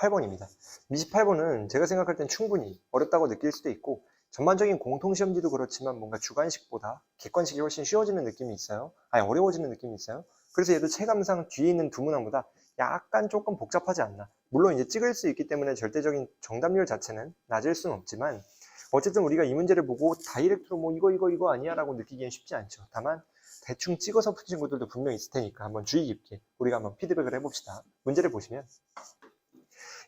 28번입니다. 28번은 제가 생각할 땐 충분히 어렵다고 느낄 수도 있고 전반적인 공통시험지도 그렇지만 뭔가 주관식보다 객관식이 훨씬 쉬워지는 느낌이 있어요. 아니 어려워지는 느낌이 있어요. 그래서 얘도 체감상 뒤에 있는 두 문항보다 약간 조금 복잡하지 않나. 물론 이제 찍을 수 있기 때문에 절대적인 정답률 자체는 낮을 수는 없지만 어쨌든 우리가 이 문제를 보고 다이렉트로 뭐 이거 아니야 라고 느끼기엔 쉽지 않죠. 다만 대충 찍어서 푼 친구들도 분명히 있을 테니까 한번 주의 깊게 우리가 한번 피드백을 해봅시다. 문제를 보시면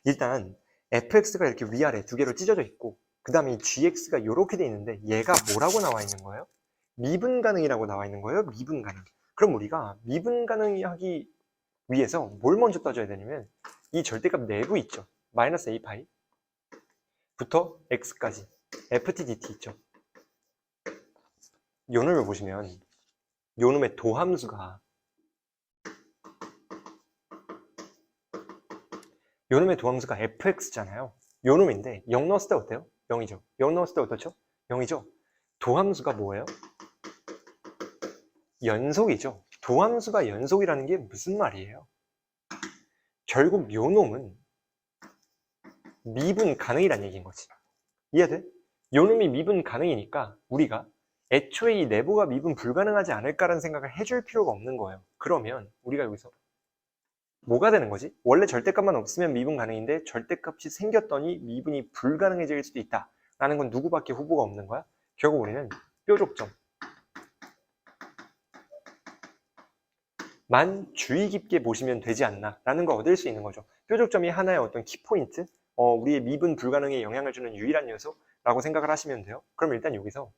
일단 fx가 이렇게 위아래 두 개로 찢어져 있고 그 다음에 gx가 이렇게 돼 있는데 얘가 뭐라고 나와 있는 거예요? 미분 가능이라고 나와 있는 거예요. 미분 가능. 그럼 우리가 미분 가능이 하기 위해서 뭘 먼저 따져야 되냐면 이 절대값 내부 있죠. 마이너스 a 파이 부터 x까지 ft dt 있죠. 요 놈을 보시면 요 놈의 도함수가 요 놈의 도함수가 fx잖아요. 요 놈인데 0 넣었을 때 어때요? 0이죠. 0 넣었을 때 어떻죠? 0이죠. 도함수가 뭐예요? 연속이죠. 도함수가 연속이라는 게 무슨 말이에요? 결국 요 놈은 미분 가능이라는 얘기인 거지. 이해돼? 요 놈이 미분 가능이니까 우리가 애초에 이 내부가 미분 불가능하지 않을까라는 생각을 해줄 필요가 없는 거예요. 그러면 우리가 여기서 뭐가 되는 거지? 원래 절대값만 없으면 미분 가능인데 절대값이 생겼더니 미분이 불가능해질 수도 있다 라는 건 누구밖에 후보가 없는 거야? 결국 우리는 뾰족점 만 주의 깊게 보시면 되지 않나 라는 걸 얻을 수 있는 거죠. 뾰족점이 하나의 어떤 키포인트, 우리의 미분 불가능에 영향을 주는 유일한 요소라고 생각을 하시면 돼요. 그럼 일단 여기서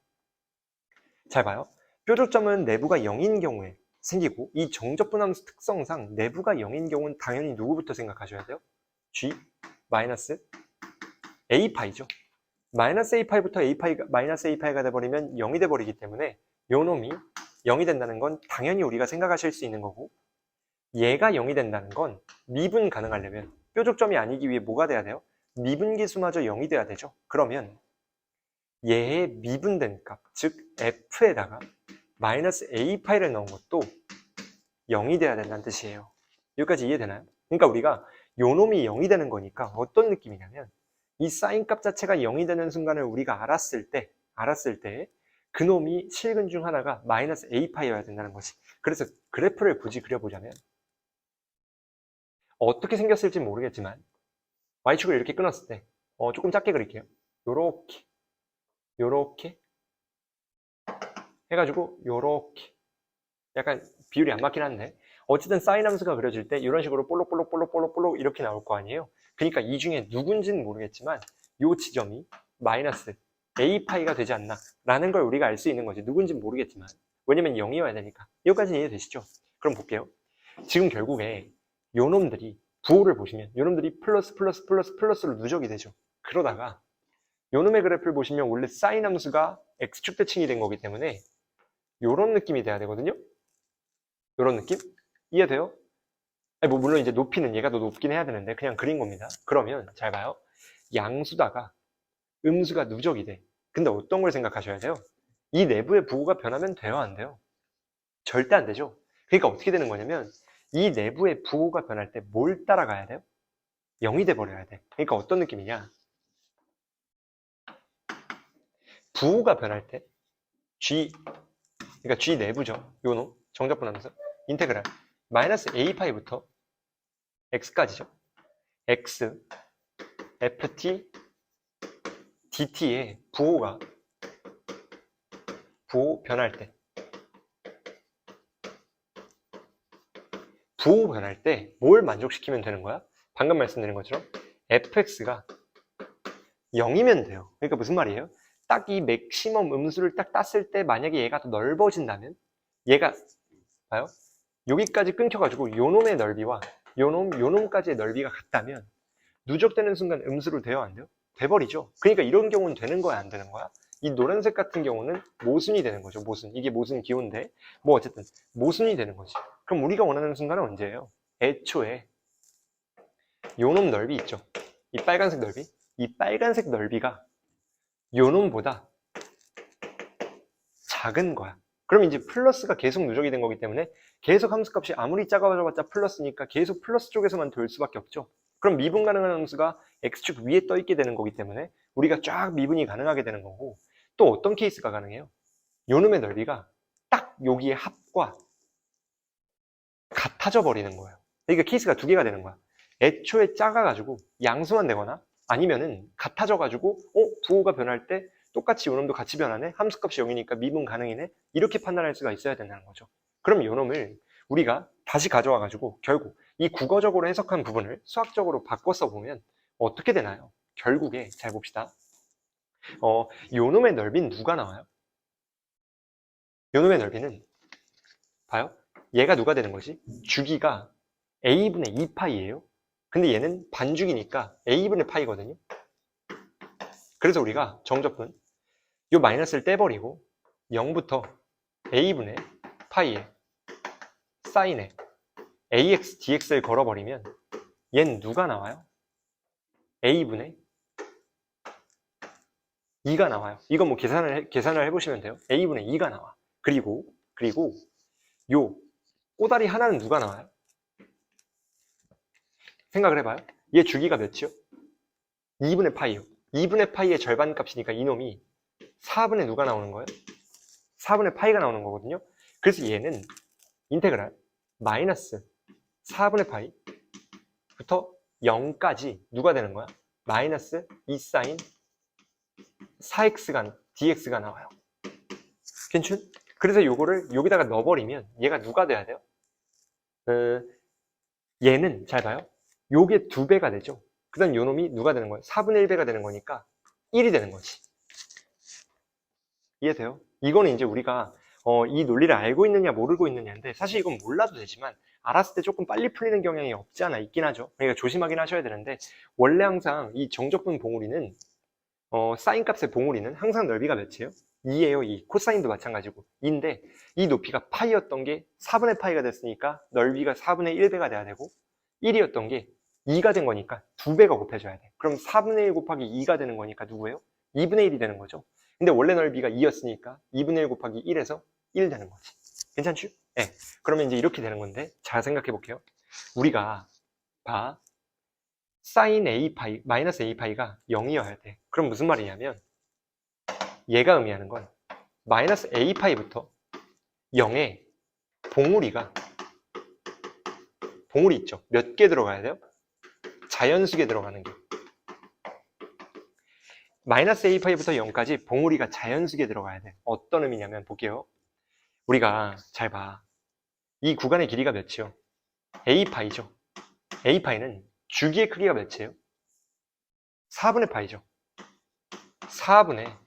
잘 봐요. 뾰족점은 내부가 0인 경우에 생기고 이 정적분함수 특성상 내부가 0인 경우는 당연히 누구부터 생각하셔야 돼요? g 마이너스 a파이죠. 마이너스 a파이부터 a파이가 마이너스 a파이가 돼버리면 0이 돼버리기 때문에 요 놈이 0이 된다는 건 당연히 우리가 생각하실 수 있는 거고 얘가 0이 된다는 건 미분 가능하려면 뾰족점이 아니기 위해 뭐가 돼야 돼요? 미분계수마저 0이 돼야 되죠. 그러면 얘의 미분된 값, 즉 f에다가 마이너스 a파이를 넣은 것도 0이 돼야 된다는 뜻이에요. 여기까지 이해되나요? 그러니까 우리가 요 놈이 0이 되는 거니까 어떤 느낌이냐면 이 사인 값 자체가 0이 되는 순간을 우리가 알았을 때 그 놈이 실근 중 하나가 마이너스 a파이여야 된다는 거지. 그래서 그래프를 굳이 그려보자면 어떻게 생겼을지 모르겠지만 y축을 이렇게 끊었을 때 조금 작게 그릴게요. 요렇게 해가지고 요렇게 약간 비율이 안 맞긴 한데 어쨌든 사인 함수가 그려질 때 이런 식으로 볼록 이렇게 나올 거 아니에요. 그러니까 이 중에 누군지는 모르겠지만 요 지점이 마이너스 a파이가 되지 않나 라는 걸 우리가 알 수 있는 거지. 누군지는 모르겠지만 왜냐면 0이어야 되니까. 여기까지 이해되시죠? 그럼 볼게요. 지금 결국에 요 놈들이 부호를 보시면 요 놈들이 플러스로 누적이 되죠. 그러다가 요 놈의 그래프를 보시면 원래 사인 함수가 x축 대칭이 된 거기 때문에 요런 느낌이 돼야 되거든요. 요런 느낌? 이해돼요? 아니, 뭐 물론 이제 높이는 얘가 더 높긴 해야 되는데 그냥 그린 겁니다. 그러면 잘 봐요. 양수다가 음수가 누적이 돼. 근데 어떤 걸 생각하셔야 돼요? 이 내부의 부호가 변하면 돼요, 안 돼요? 절대 안 되죠. 그러니까 어떻게 되는 거냐면 이 내부의 부호가 변할 때 뭘 따라가야 돼요? 0이 돼버려야 돼. 그러니까 어떤 느낌이냐? 부호가 변할 때 그러니까 G 내부죠. 요놈 정적분하면서 인테그랄 마이너스 a파이부터 x까지죠. x ft dt의 부호 변할 때 뭘 만족시키면 되는 거야? 방금 말씀드린 것처럼 fx가 0이면 돼요. 그러니까 무슨 말이에요? 딱 이 맥시멈 음수를 딱 땄을 때 만약에 얘가 더 넓어진다면 얘가 봐요. 여기까지 끊겨가지고 요놈의 넓이와 요놈까지의 넓이가 같다면 누적되는 순간 음수로 돼요, 안 돼요? 돼버리죠. 그러니까 이런 경우는 되는 거야, 안 되는 거야? 이 노란색 같은 경우는 모순이 되는 거죠. 모순. 이게 모순 기호인데 뭐 어쨌든 모순이 되는 거지. 그럼 우리가 원하는 순간은 언제예요? 애초에 요놈 넓이 있죠. 이 빨간색 넓이. 이 빨간색 넓이가 요놈보다 작은 거야. 그럼 이제 플러스가 계속 누적이 된 거기 때문에 계속 함수값이 아무리 작아져봤자 플러스니까 계속 플러스 쪽에서만 돌 수밖에 없죠. 그럼 미분 가능한 함수가 x축 위에 떠 있게 되는 거기 때문에 우리가 쫙 미분이 가능하게 되는 거고, 또 어떤 케이스가 가능해요? 요놈의 넓이가 딱 여기의 합과 같아져 버리는 거예요. 그러니까 케이스가 두 개가 되는 거야. 애초에 작아가지고 양수만 되거나 아니면은 같아져가지고 부호가 변할 때 똑같이 요놈도 같이 변하네? 함수값이 0이니까 미분 가능이네? 이렇게 판단할 수가 있어야 된다는 거죠. 그럼 요놈을 우리가 다시 가져와가지고 결국 이 국어적으로 해석한 부분을 수학적으로 바꿔 써보면 어떻게 되나요? 결국에 잘 봅시다. 요놈의 넓이는 누가 나와요? 요놈의 넓이는 봐요. 얘가 누가 되는 거지? 주기가 a분의 2파이예요. 근데 얘는 반주기니까 a분의 파이거든요. 그래서 우리가 정적분 요 마이너스를 떼버리고 0부터 a분의 파이에 사인에 ax dx를 걸어버리면 얘는 누가 나와요? a분의 2가 나와요. 이건 뭐 계산을 해보시면 돼요. a분의 2가 나와. 그리고 요 꼬다리 하나는 누가 나와요? 생각을 해봐요. 얘 주기가 몇이요? 2분의 파이요. 2분의 파이의 절반 값이니까 이놈이 4분의 누가 나오는 거예요? 4분의 파이가 나오는 거거든요. 그래서 얘는 인테그랄 마이너스 4분의 파이부터 0까지 누가 되는 거야? 마이너스 2 사인 4x가 dx가 나와요. 괜찮? 그래서 요거를 여기다가 넣어버리면 얘가 누가 돼야 돼요? 얘는 잘 봐요. 요게 2배가 되죠. 그 다음 요놈이 누가 되는 거예요? 4분의 1배가 되는 거니까 1이 되는 거지. 이해돼요? 이거는 이제 우리가 이 논리를 알고 있느냐 모르고 있느냐인데, 사실 이건 몰라도 되지만 알았을 때 조금 빨리 풀리는 경향이 없지 않아 있긴 하죠. 그러니까 조심하긴 하셔야 되는데, 원래 항상 이 정적분 봉우리는 사인 값의 봉우리는 항상 넓이가 몇이에요? 2예요. 2. 코사인도 마찬가지고 2인데 이 높이가 파이였던 게 4분의 파이가 됐으니까 넓이가 4분의 1배가 돼야 되고, 1이었던 게 2가 된 거니까 2배가 곱해줘야 돼. 그럼 4분의 1 곱하기 2가 되는 거니까 누구예요? 2분의 1이 되는 거죠. 근데 원래 넓이가 2였으니까 2분의 1 곱하기 1에서 1 되는 거지. 괜찮죠? 네. 그러면 이제 이렇게 되는 건데, 잘 생각해 볼게요. 우리가 사인 a파이 마이너스 a파이가 0이어야 돼. 그럼 무슨 말이냐면 얘가 의미하는 건 마이너스 a파이부터 0에 봉우리 있죠. 몇 개 들어가야 돼요? 자연수에 들어가는 게. 마이너스 a파이부터 0까지 봉우리가 자연수에 들어가야 돼. 어떤 의미냐면 볼게요. 우리가 잘 봐. 이 구간의 길이가 몇이요? a파이죠. a파이는 주기의 크기가 몇이에요? 4분의 파이죠. 4분의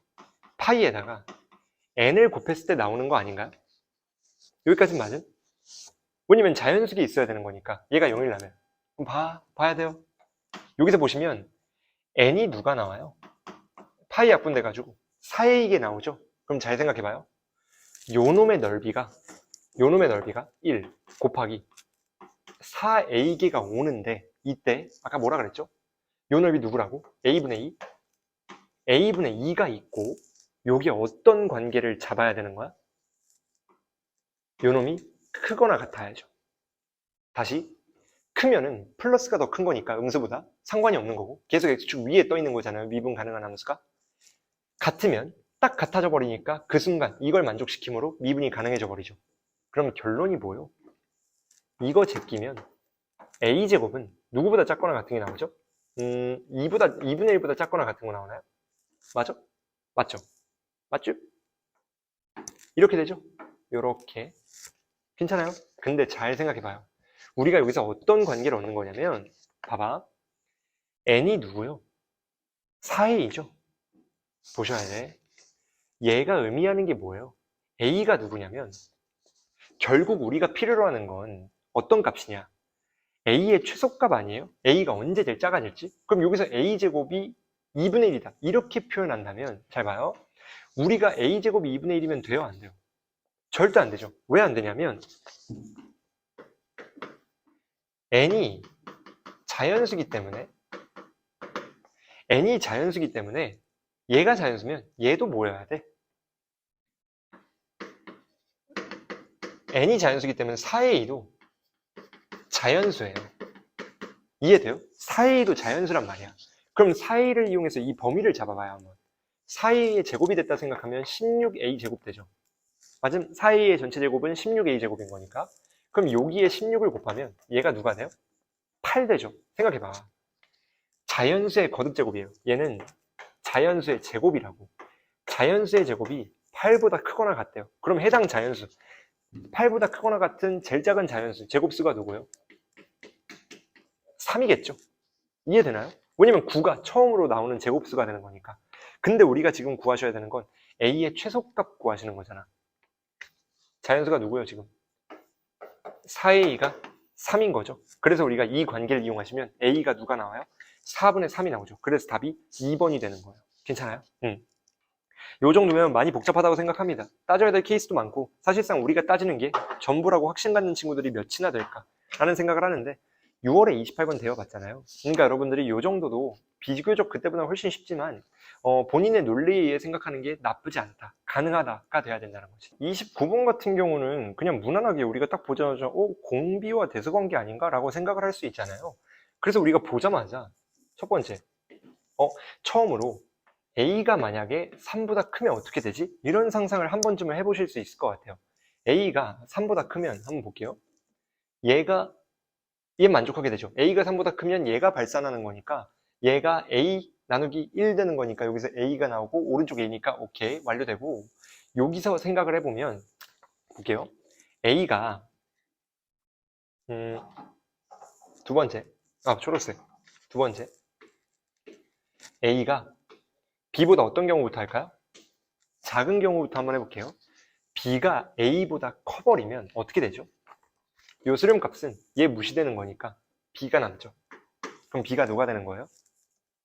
파이에다가 n을 곱했을 때 나오는 거 아닌가요? 여기까지는 맞음? 왜냐면 자연수기 있어야 되는 거니까. 얘가 0이라면. 그럼 봐야 돼요. 여기서 보시면 n이 누가 나와요? 파이 약분돼가지고 4의 2게 나오죠? 그럼 잘 생각해봐요. 요놈의 넓이가 1 곱하기 4a개가 오는데, 이때 아까 뭐라 그랬죠? 요 넓이 누구라고? a분의 2? a분의 2가 있고 요게 어떤 관계를 잡아야 되는 거야? 요놈이 크거나 같아야죠. 다시 크면은 플러스가 더 큰 거니까 음수보다 상관이 없는 거고, 계속 x축 위에 떠 있는 거잖아요. 미분 가능한 함수가. 같으면 딱 같아져 버리니까 그 순간 이걸 만족시킴으로 미분이 가능해져 버리죠. 그럼 결론이 뭐예요? 이거 제끼면 a제곱은 누구보다 작거나 같은 게 나오죠? 2분의 1보다 작거나 같은 거 나오나요? 맞죠? 맞죠? 이렇게 되죠? 요렇게. 괜찮아요? 근데 잘 생각해봐요. 우리가 여기서 어떤 관계를 얻는 거냐면, 봐봐. n이 누구요? 4의 2죠? 보셔야 돼. 얘가 의미하는 게 뭐예요? a가 누구냐면, 결국 우리가 필요로 하는 건 어떤 값이냐? a의 최소값 아니에요? a가 언제 제일 작아질지? 그럼 여기서 a제곱이 2분의 1이다. 이렇게 표현한다면, 잘 봐요. 우리가 a제곱이 2분의 1이면 돼요? 안 돼요? 절대 안 되죠. 왜 안 되냐면 n이 자연수기 때문에 얘가 자연수면 얘도 모여야 돼. n이 자연수기 때문에 4의 2도 자연수예요. 이해돼요? 4a도 자연수란 말이야. 그럼 4a를 이용해서 이 범위를 잡아봐요, 한번. 4a의 제곱이 됐다 생각하면 16a 제곱 되죠. 맞음? 4a의 전체 제곱은 16a 제곱인 거니까. 그럼 여기에 16을 곱하면 얘가 누가 돼요? 8 되죠. 생각해봐. 자연수의 거듭 제곱이에요. 얘는 자연수의 제곱이라고. 자연수의 제곱이 8보다 크거나 같대요. 그럼 해당 자연수 8보다 크거나 같은 제일 작은 자연수 제곱수가 누구예요? 3이겠죠. 이해되나요? 왜냐면 9가 처음으로 나오는 제곱수가 되는 거니까. 근데 우리가 지금 구하셔야 되는 건 a의 최소값 구하시는 거잖아. 자연수가 누구예요 지금? 4a가 3인 거죠. 그래서 우리가 이 관계를 이용하시면 a가 누가 나와요? 4분의 3이 나오죠. 그래서 답이 2번이 되는 거예요. 괜찮아요? 요 정도면 많이 복잡하다고 생각합니다. 따져야 될 케이스도 많고 사실상 우리가 따지는 게 전부라고 확신 갖는 친구들이 몇이나 될까 라는 생각을 하는데 6월에 28번 되어봤잖아요. 그러니까 여러분들이 요 정도도 비교적 그때보다 훨씬 쉽지만 본인의 논리에 의해 생각하는 게 나쁘지 않다, 가능하다가 돼야 된다는 거지. 29번 같은 경우는 그냥 무난하게 우리가 딱 보자마자 공비와 대소관계 아닌가? 라고 생각을 할 수 있잖아요. 그래서 우리가 보자마자 첫 번째 처음으로 a가 만약에 3보다 크면 어떻게 되지? 이런 상상을 한 번쯤은 해보실 수 있을 것 같아요. a가 3보다 크면 한번 볼게요. 얘 만족하게 되죠. a가 3보다 크면 얘가 발산하는 거니까 얘가 a 나누기 1 되는 거니까 여기서 a가 나오고 오른쪽 a니까 오케이 완료되고, 여기서 생각을 해보면 볼게요. a가 두 번째 초록색 두 번째 a가 b보다 어떤 경우부터 할까요? 작은 경우부터 한번 해볼게요. b가 a보다 커버리면 어떻게 되죠? 요 수렴값은 얘 무시되는 거니까 b가 남죠. 그럼 b가 누가 되는 거예요?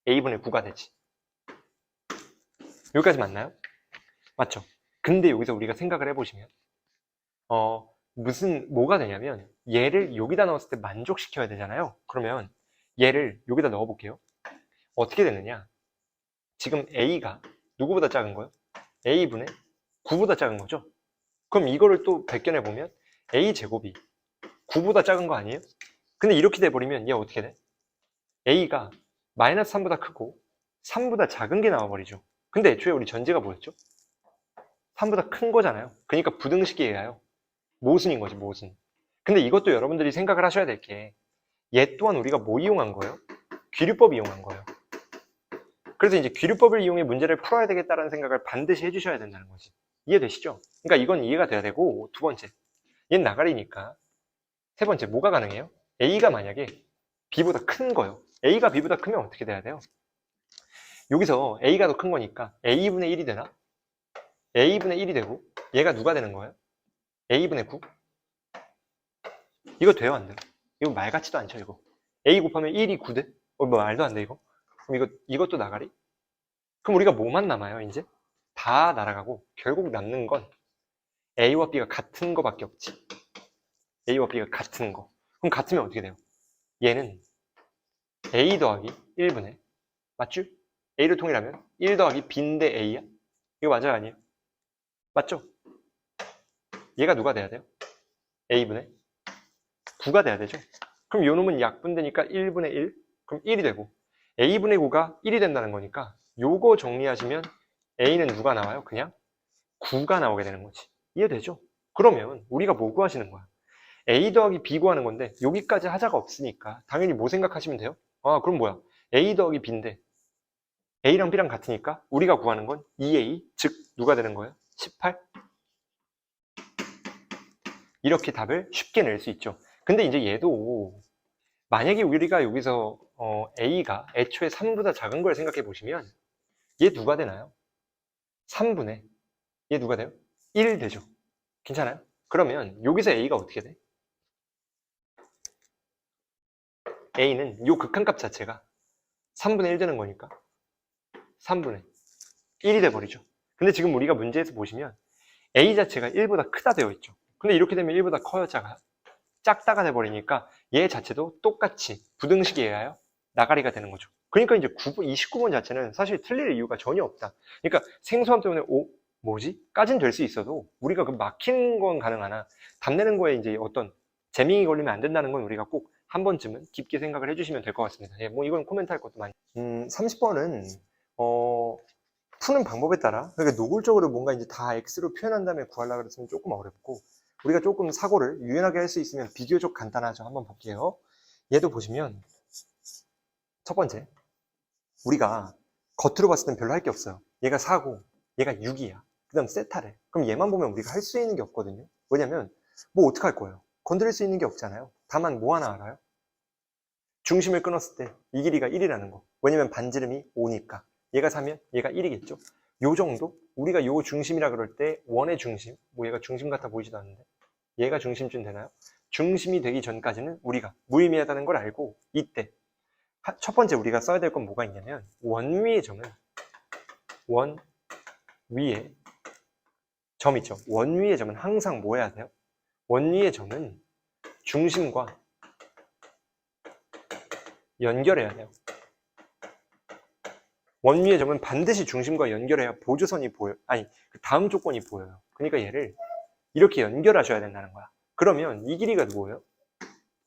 a분의 9가 되지. 여기까지 맞나요? 맞죠? 근데 여기서 우리가 생각을 해보시면 뭐가 되냐면 얘를 여기다 넣었을 때 만족시켜야 되잖아요. 그러면 얘를 여기다 넣어볼게요. 어떻게 되느냐? 지금 a가 누구보다 작은 거예요? a분의 9보다 작은 거죠? 그럼 이거를 또 벗겨내보면 a제곱이 9보다 작은 거 아니에요? 근데 이렇게 돼버리면 얘 어떻게 돼? a가 마이너스 3보다 크고 3보다 작은 게 나와버리죠. 근데 애초에 우리 전제가 뭐였죠? 3보다 큰 거잖아요. 그러니까 부등식이에요. 모순인 거지, 모순. 근데 이것도 여러분들이 생각을 하셔야 될 게 얘 또한 우리가 뭐 이용한 거예요? 귀류법 이용한 거예요. 그래서 이제 귀류법을 이용해 문제를 풀어야 되겠다는 생각을 반드시 해주셔야 된다는 거지. 이해되시죠? 그러니까 이건 이해가 돼야 되고, 두 번째, 얘는 나가리니까. 세 번째, 뭐가 가능해요? a가 만약에 b보다 큰 거예요. a가 b보다 크면 어떻게 돼야 돼요? 여기서 a가 더 큰 거니까 a분의 1이 되나? a분의 1이 되고 얘가 누가 되는 거예요? a분의 9? 이거 돼요, 안 돼요? 이거 말 같지도 않죠, 이거. a 곱하면 1이 9 돼? 뭐 말도 안 돼, 이거. 그럼 이것도 나가리? 그럼 우리가 뭐만 남아요, 이제? 다 날아가고 결국 남는 건 a와 b가 같은 거밖에 없지. a와 b가 같은 거. 그럼 같으면 어떻게 돼요? 얘는 a 더하기 1분의, 맞죠? a를 통일하면 1 더하기 b인데 a야? 이거 맞아요, 아니에요? 맞죠? 얘가 누가 돼야 돼요? a분의 9가 돼야 되죠? 그럼 요 놈은 약분되니까 1분의 1? 그럼 1이 되고 a분의 9가 1이 된다는 거니까 요거 정리하시면 a는 누가 나와요? 그냥 9가 나오게 되는 거지. 이해되죠? 그러면 우리가 뭐 구하시는 거야? a 더하기 b 구하는 건데 여기까지 하자가 없으니까 당연히 뭐 생각하시면 돼요? 그럼 뭐야? a 더하기 b인데 a랑 b랑 같으니까 우리가 구하는 건 2a, 즉 누가 되는 거예요? 18? 이렇게 답을 쉽게 낼 수 있죠. 근데 이제 얘도 만약에 우리가 여기서 a가 애초에 3보다 작은 걸 생각해 보시면 얘 누가 되나요? 3분의 얘 누가 돼요? 1 되죠. 괜찮아요? 그러면 여기서 a가 어떻게 돼? a는 요 극한값 자체가 3분의 1 되는 거니까 3분의 1이 돼버리죠. 근데 지금 우리가 문제에서 보시면 a 자체가 1보다 크다 되어 있죠. 근데 이렇게 되면 1보다 커요, 작아요? 작다가 돼버리니까 얘 자체도 똑같이 부등식이에요. 나가리가 되는 거죠. 그러니까 이제 29번 자체는 사실 틀릴 이유가 전혀 없다. 그러니까 생소함 때문에 뭐지? 까진 될 수 있어도 우리가 그 막히는 건 가능하나 답 내는 거에 이제 어떤 재미가 걸리면 안 된다는 건 우리가 꼭 한 번쯤은 깊게 생각을 해주시면 될 것 같습니다. 예, 뭐 이건 코멘트 할 것도 많이. 30번은 푸는 방법에 따라 그러니까 노골적으로 뭔가 이제 다 x로 표현한 다음에 구하려고 그랬으면 조금 어렵고 우리가 조금 사고를 유연하게 할 수 있으면 비교적 간단하죠. 한번 볼게요. 얘도 보시면 첫 번째 우리가 겉으로 봤을 땐 별로 할 게 없어요. 얘가 4고 얘가 6이야. 그 다음 세타래. 그럼 얘만 보면 우리가 할 수 있는 게 없거든요. 왜냐면 뭐 어떡할 거예요? 건드릴 수 있는 게 없잖아요. 다만 뭐 하나 알아요? 중심을 끊었을 때 이 길이가 1이라는 거. 왜냐면 반지름이 5니까. 얘가 4면 얘가 1이겠죠. 요 정도? 우리가 요 중심이라 그럴 때 원의 중심, 뭐 얘가 중심 같아 보이지도 않는데 얘가 중심쯤 되나요? 중심이 되기 전까지는 우리가 무의미하다는 걸 알고 이때 첫 번째 우리가 써야 될 건 뭐가 있냐면 원 위의 점은 원 위에 점 있죠. 원 위의 점은 항상 뭐 해야 돼요? 원 위의 점은 중심과 연결해야 돼요. 원 위의 점은 반드시 중심과 연결해야 보조선이 보여요. 아니, 그 다음 조건이 보여요. 그러니까 얘를 이렇게 연결하셔야 된다는 거야. 그러면 이 길이가 뭐예요?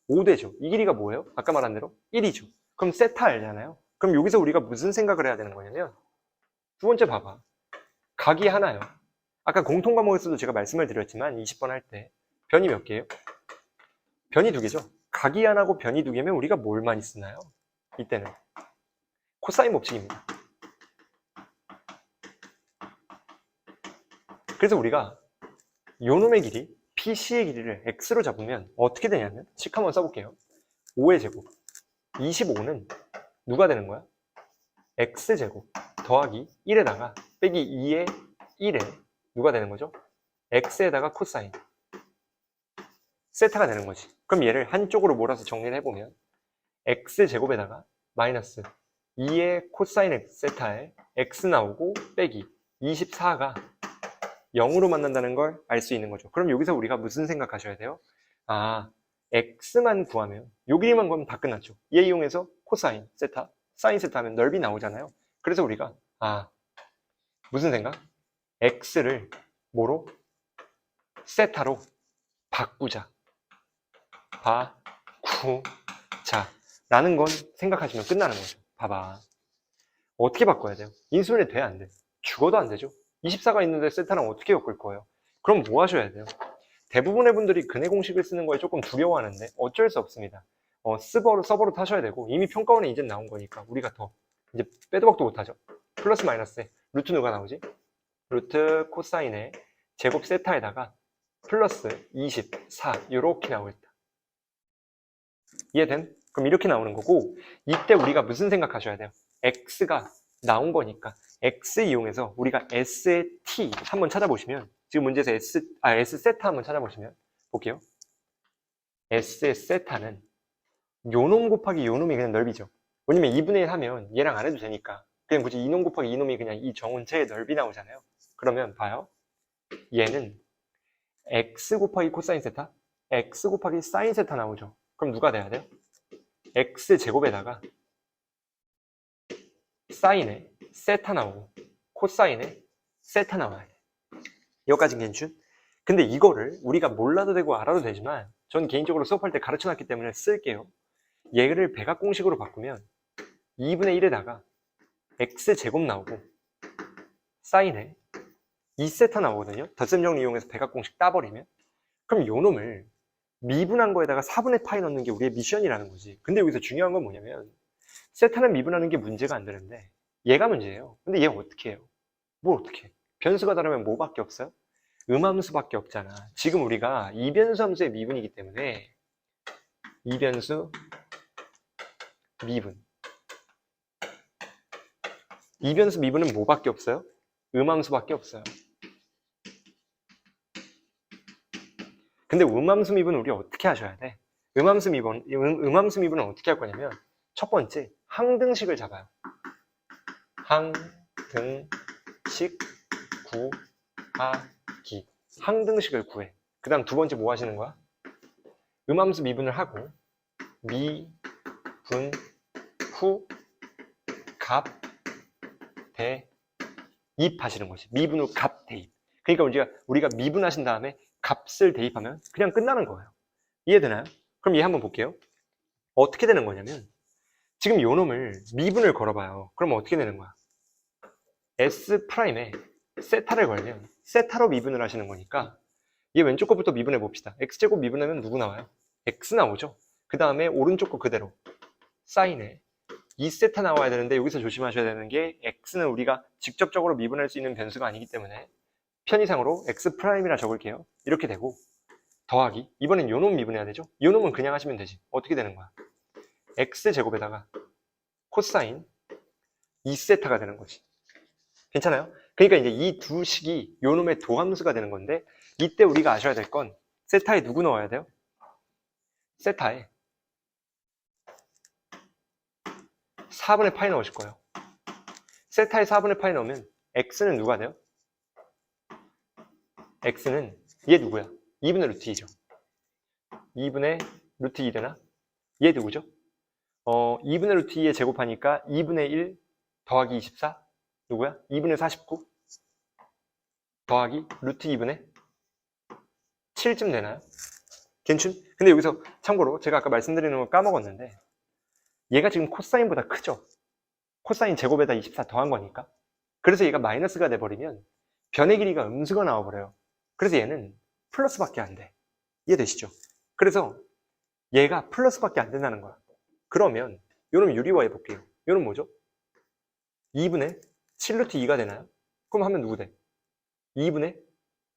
5대죠. 이 길이가 뭐예요? 아까 말한 대로 1이죠. 그럼 세타 알잖아요. 그럼 여기서 우리가 무슨 생각을 해야 되는 거냐면 두 번째 봐봐. 각이 하나요. 아까 공통과목에서도 제가 말씀을 드렸지만 20번 할 때 변이 몇 개예요? 변이 2개죠. 각이 하나고 변이 2개면 우리가 뭘 많이 쓰나요? 이때는 코사인 법칙입니다. 그래서 우리가 요놈의 길이 PC의 길이를 X로 잡으면 어떻게 되냐면 식 한번 써볼게요. 5의 제곱 25는 누가 되는 거야? X제곱 더하기 1에다가 빼기 2의 1에 누가 되는 거죠? X에다가 코사인 세타가 되는 거지. 그럼 얘를 한쪽으로 몰아서 정리를 해보면 X제곱에다가 마이너스 2의 코사인 X 세타에 X 나오고 빼기 24가 0으로 만난다는 걸 알 수 있는 거죠. 그럼 여기서 우리가 무슨 생각하셔야 돼요? 아, X만 구하면 요 길이만 구하면 다 끝났죠. 얘 이용해서 코사인 세타, 사인 세타 하면 넓이 나오잖아요. 그래서 우리가 무슨 생각? X를 뭐로? 세타로 바꾸자. 라는 건 생각하시면 끝나는 거죠. 봐봐. 어떻게 바꿔야 돼요? 인수분해 돼? 안 돼? 죽어도 안 되죠. 24가 있는데 세타랑 어떻게 엮을 거예요? 그럼 뭐 하셔야 돼요? 대부분의 분들이 근해 공식을 쓰는 거에 조금 두려워하는데 어쩔 수 없습니다. 서버로 타셔야 되고 이미 평가원에 이제 나온 거니까 우리가 더 이제 빼도 박도 못하죠. 플러스 마이너스에 루트 누가 나오지? 루트 코사인의 제곱 세타에다가 플러스 24 이렇게 나오겠다. 이해된? 그럼 이렇게 나오는 거고 이때 우리가 무슨 생각하셔야 돼요? X가 나온 거니까 X 이용해서 우리가 S의 T 한번 찾아보시면 지금 문제에서 S 세타 한번 찾아보시면 볼게요. S의 세타는 요놈 곱하기 요놈이 그냥 넓이죠. 왜냐면 2분의 1 하면 얘랑 안 해도 되니까 그냥 굳이 이놈 곱하기 이놈이 그냥 이 정원체의 넓이 나오잖아요. 그러면 봐요. 얘는 X 곱하기 코사인 세타, X 곱하기 사인 세타 나오죠. 그럼 누가 돼야 돼요? X제곱에다가 사인에 세타 나오고 코사인에 세타 나와야 돼. 여기까지는 괜춘? 근데 이거를 우리가 몰라도 되고 알아도 되지만 전 개인적으로 수업할 때 가르쳐놨기 때문에 쓸게요. 얘를 백악공식으로 바꾸면 2분의 1에다가 X제곱 나오고 사인에 2세타 나오거든요. 덧셈 정리 이용해서 백악공식 따버리면 그럼 요 놈을 미분한 거에다가 4분의 파이 넣는 게 우리의 미션이라는 거지. 근데 여기서 중요한 건 뭐냐면 세타는 미분하는 게 문제가 안 되는데 얘가 문제예요. 근데 얘 어떻게 해요? 뭘 어떻게 해? 변수가 다르면 뭐밖에 없어요? 음함수밖에 없잖아. 지금 우리가 이변수 함수의 미분이기 때문에 이변수 미분 이변수 미분은 뭐밖에 없어요? 음함수밖에 없어요. 근데 음함수 미분은 우리 어떻게 하셔야 돼? 음함수 미분은 어떻게 할 거냐면 첫 번째 항등식을 잡아요. 항등식 구하기. 항등식을 구해. 그 다음 두 번째 뭐 하시는 거야? 음함수 미분을 하고 미분 후 값 대입 하시는 거지. 미분 후 값 대입. 그러니까 우리가 미분하신 다음에 값을 대입하면 그냥 끝나는 거예요. 이해되나요? 그럼 얘 한번 볼게요. 어떻게 되는 거냐면 지금 요 놈을 미분을 걸어봐요. 그러면 어떻게 되는 거야? S'에 세타를 걸면 세타로 미분을 하시는 거니까 얘 왼쪽 거부터 미분해 봅시다. X제곱 미분하면 누구 나와요? X 나오죠? 그 다음에 오른쪽 거 그대로 사인에 2세타 나와야 되는데 여기서 조심하셔야 되는 게 X는 우리가 직접적으로 미분할 수 있는 변수가 아니기 때문에 편의상으로 X'이라 적을게요. 이렇게 되고 더하기 이번엔 요놈 미분해야 되죠? 요놈은 그냥 하시면 되지. 어떻게 되는 거야? X제곱에다가 코사인 2세타가 되는 거지. 괜찮아요? 그러니까 이제 이 두 식이 요놈의 도함수가 되는 건데 이때 우리가 아셔야 될 건 세타에 누구 넣어야 돼요? 세타에 4분의 파이 넣으실 거예요. 세타에 4분의 파이 넣으면 x는 누가 돼요? x는 얘 누구야? 2분의 루트 2죠. 2분의 루트 2 되나? 얘 누구죠? 2분의 루트 2에 제곱하니까 2분의 1 더하기 24 누구야? 2분의 49 더하기 루트 2분의 7쯤 되나요? 괜춘? 근데 여기서 참고로 제가 아까 말씀드리는 거 까먹었는데 얘가 지금 코사인보다 크죠? 코사인 제곱에다 24 더한 거니까. 그래서 얘가 마이너스가 돼버리면 변의 길이가 음수가 나와버려요. 그래서 얘는 플러스밖에 안 돼. 이해되시죠? 그래서 얘가 플러스밖에 안 된다는 거야. 그러면 요놈 유리화 해볼게요. 요놈 뭐죠? 2분의 7루트 2가 되나요? 그럼 하면 누구 돼? 2분의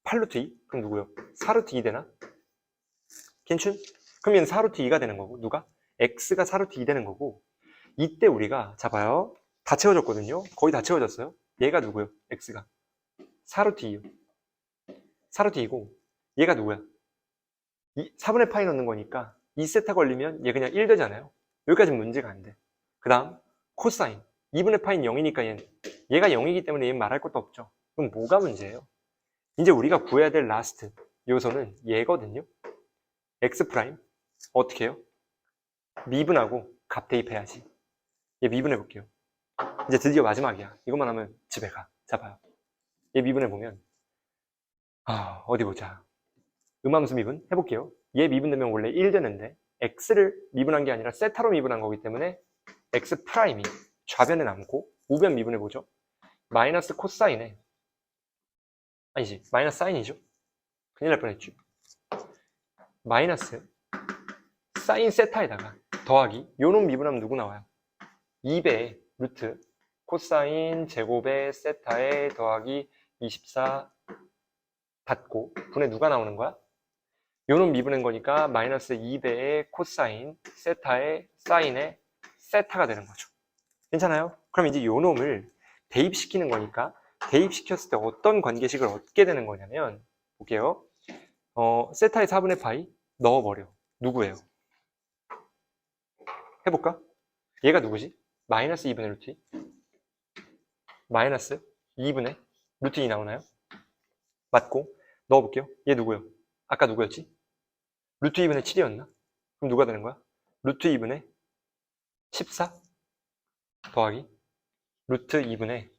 8루트 2? 그럼 누구요? 4루트 2 되나? 괜춘? 그럼 얘는 4루트 2가 되는 거고 누가? x가 4루트 2 되는 거고 이때 우리가 잡아요. 다 채워졌거든요. 거의 다 채워졌어요. 얘가 누구요? x가 4루트 2요. 4루트 2고 얘가 누구야? 4분의 파이 넣는 거니까 2세타 걸리면 얘 그냥 1 되잖아요. 여기까지 문제가 안 돼. 그 다음 코사인 2분의 파이는 0이니까 얘가 0이기 때문에 얘는 말할 것도 없죠. 그럼 뭐가 문제예요? 이제 우리가 구해야 될 라스트 요소는 얘거든요. x 프라임 어떻게 해요? 미분하고 값 대입해야지. 얘 미분해 볼게요. 이제 드디어 마지막이야. 이것만 하면 집에 가. 잡아요. 얘 미분해 보면 어디 보자. 음함수 미분 해볼게요. 얘 미분되면 원래 1 되는데 x를 미분한 게 아니라 세타로 미분한 거기 때문에 x 프라임이 좌변에 남고 우변 미분해 보죠. 마이너스 코사인에 아니지 마이너스 사인이죠. 큰일 날 뻔했죠. 마이너스 사인 세타에다가 더하기 요놈 미분하면 누구 나와요? 2배의 루트 코사인 제곱의 세타에 더하기 24 닫고 분의 누가 나오는 거야? 요놈 미분한 거니까 마이너스 2배의 코사인 세타의 사인의 세타가 되는 거죠. 괜찮아요? 그럼 이제 요놈을 대입시키는 거니까 대입시켰을 때 어떤 관계식을 얻게 되는 거냐면 볼게요. 세타의 4분의 파이 넣어버려. 누구예요? 해볼까? 얘가 누구지? 마이너스 2분의 루트 2 마이너스 2분의 루트 2 나오나요? 맞고 넣어볼게요. 얘 누구예요? 아까 누구였지? 루트 2분의 7이었나? 그럼 누가 되는 거야? 루트 2분의 14 더하기 루트 2분의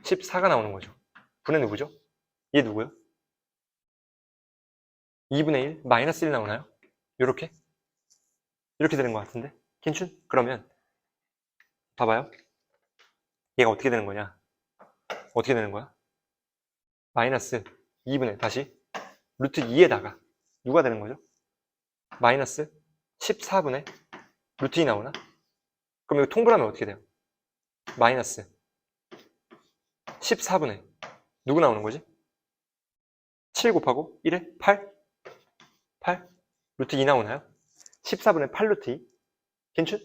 14가 나오는 거죠. 분의 누구죠? 얘 누구요? 2분의 1 마이너스 1 나오나요? 요렇게? 이렇게 되는 것 같은데? 괜춘? 그러면 봐봐요. 얘가 어떻게 되는 거냐? 어떻게 되는 거야? 마이너스 2분의 다시 루트 2에다가 누가 되는 거죠? 마이너스 14분의 루트 2 나오나? 그럼 이거 통분하면 어떻게 돼요? 마이너스 14분의 누구 나오는 거지? 7 곱하고 1에 8 루트 2 나오나요? 14분의 8 루트 2 괜춘?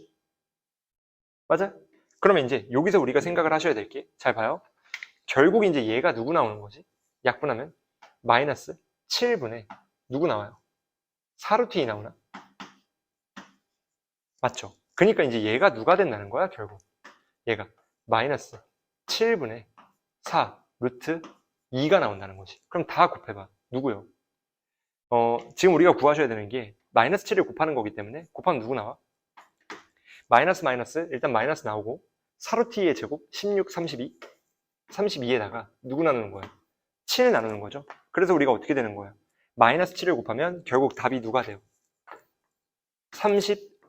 맞아? 그러면 이제 여기서 우리가 생각을 하셔야 될 게 잘 봐요. 결국 이제 얘가 누구 나오는 거지? 약분하면 마이너스 7분의 누구 나와요? 4루트 2 나오나? 맞죠? 그러니까 이제 얘가 누가 된다는 거야 결국. 얘가 마이너스 7분의 4 루트 2가 나온다는 거지. 그럼 다 곱해봐. 누구요? 지금 우리가 구하셔야 되는 게 마이너스 7을 곱하는 거기 때문에 곱하면 누구 나와? 마이너스 마이너스 일단 마이너스 나오고 4루트 2의 제곱 16, 32 32에다가 누구 나누는 거예요? 7 나누는 거죠. 그래서 우리가 어떻게 되는 거예요? 마이너스 7을 곱하면 결국 답이 누가 돼요?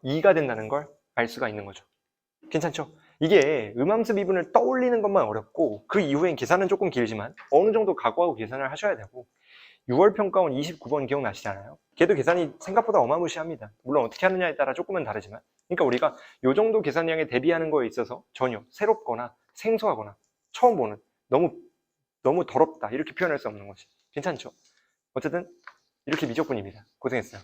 2가 된다는 걸 알 수가 있는 거죠. 괜찮죠? 이게 음함수 미분을 떠올리는 것만 어렵고 그 이후엔 계산은 조금 길지만 어느 정도 각오하고 계산을 하셔야 되고 6월 평가원 29번 기억나시잖아요. 걔도 계산이 생각보다 어마무시합니다. 물론 어떻게 하느냐에 따라 조금은 다르지만 그러니까 우리가 이 정도 계산량에 대비하는 거에 있어서 전혀 새롭거나 생소하거나 처음 보는 너무 더럽다 이렇게 표현할 수 없는 거지. 괜찮죠? 어쨌든 이렇게 미적분입니다. 고생했어요.